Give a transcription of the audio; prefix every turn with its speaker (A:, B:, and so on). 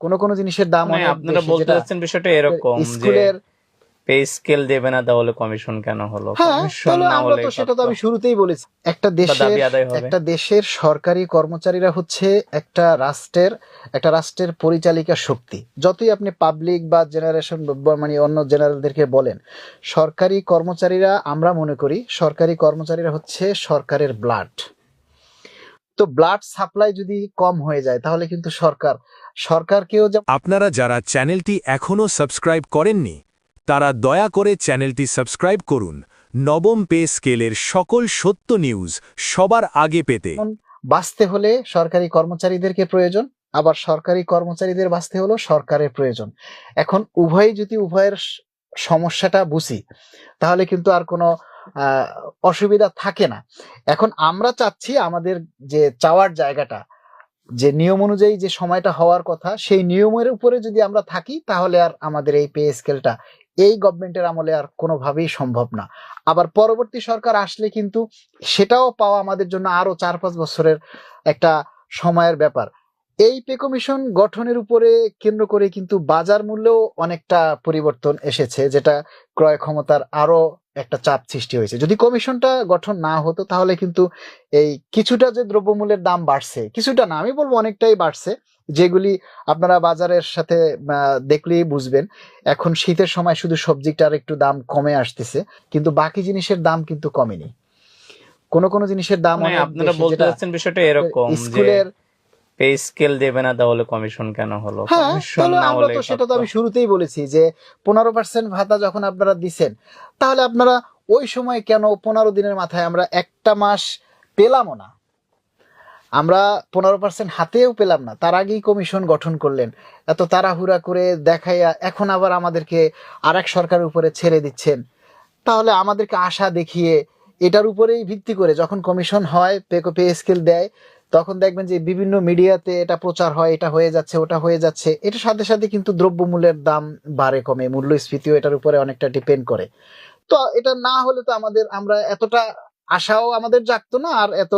A: কোন জিনিসের দাম
B: মানে
A: অনেক
B: আপনারা
A: বেশি,
B: বলতে
A: যেটা
B: চাচ্ছেন বিষয়টা এরকম যে
A: স্কুলের
B: পে স্কেল দেবে না তাহলে কমিশন কেন হলো?
A: হ্যাঁ,
B: কমিশন
A: তাহলে
B: না
A: আমরা
B: হলে
A: তো সেটা তো আমি শুরুতেই বলেছি,
B: বা দাবি আদায় হবে।
A: একটা দেশের সরকারি কর্মচারীরা হচ্ছে একটা রাষ্ট্রের পরিচালিকা শক্তি। যতই আপনি পাবলিক বা জেনারেশন মানে অন্য জেনারেলদেরকে বলেন, সরকারি কর্মচারীরা, আমরা মনে করি সরকারি কর্মচারীরা হচ্ছে সরকারের ব্লাড। তো ব্লাড সাপ্লাই যদি কম হয়ে যায় তাহলে কিন্তু সরকারকেও
C: আপনারা যারা চ্যানেলটি এখনও সাবস্ক্রাইব করেননি তারা দয়া করে চ্যানেলটি সাবস্ক্রাইব করুন নবম পে স্কেলের সকল সত্য নিউজ সবার আগে পেতে।
A: যেমন বাঁচতে হলে সরকারি কর্মচারীদেরকে প্রয়োজন, আবার সরকারি কর্মচারীদের বাঁচতে হলেও সরকারের প্রয়োজন। এখন উভয়ের সমস্যাটা বুঝি, তাহলে কিন্তু আর কোনো অসুবিধা থাকে না। এখন আমরা চাচ্ছি আমাদের যে চাওয়ার জায়গাটা, যে নিয়ম অনুযায়ী যে সময়টা হওয়ার কথা, সেই নিয়মের উপরে যদি আমরা থাকি তাহলে আর আমাদের এই পে স্কেলটা এই গভর্নমেন্টের আমলে আর কোনোভাবেই সম্ভব না। আবার পরবর্তী সরকার আসলে কিন্তু সেটাও পাওয়া আমাদের জন্য আরো 4-5 বছরের একটা সময়ের ব্যাপার। এই পে কমিশন গঠনের উপরে কেন্দ্র করে কিন্তু বাজার মূল্যেও অনেকটা পরিবর্তন এসেছে, যেটা ক্রয় ক্ষমতার আরো একটা চাপ সৃষ্টি হয়েছে। যদি কমিশনটা গঠন না হতো তাহলে কিন্তু এই কিছুটা যে দ্রব্যমূল্যের দাম বাড়ছে, কিছুটা না আমি বলবো অনেকটাই বাড়ছে, যেগুলি আপনারা বাজারের সাথে দেখলেই বুঝবেন। এখন শীতের সময় শুধু সবজিটার একটু দাম কমে আসতেছে, কিন্তু বাকি জিনিসের দাম কিন্তু কমেনি। কোন জিনিসের দাম
B: মানে
A: অনেক
B: আপনারা
A: বেশি,
B: বলতে
A: যেটা
B: চাচ্ছেন বিষয়টা এরকম যে
A: স্কুলের
B: পে স্কেল দেবে না তাহলে কমিশন কেন হলো?
A: হ্যাঁ,
B: কমিশন
A: তাহলে
B: না
A: আমরা
B: হলে
A: তো সেটা তো আমি শুরুতেই বলেছি যে 15% ভাতা যখন আপনারা দিছেন, তাহলে আপনারা ওই সময় কেন 15 দিনের মাথায় আমরা একটা মাস পেলামও না, আমরা 15% হাতেও পেলাম না, তার আগেই কমিশন গঠন করলেন। এত তাড়াহুড়া করে দেখাইয়া এখন আবার আমাদেরকে আরেক সরকারের উপরে ছেড়ে দিচ্ছেন। তাহলে আমাদেরকে আশা দেখিয়ে এটার উপরেই ভিত্তি করে যখন কমিশন হয়, পে স্কেল দেয়, তখন দেখবেন যে বিভিন্ন মিডিয়াতে এটা প্রচার হয়, এটা হয়ে যাচ্ছে, ওটা হয়ে যাচ্ছে। এটার সাথে সাথে কিন্তু দ্রব্যমূল্যের দাম বাড়ে কমে, মূল্যস্ফীতিও এটার উপরে অনেকটা ডিপেন্ড করে। তো এটা না হলে তো আমরা এতটা আশাও আমাদের জাগতো না, আর এত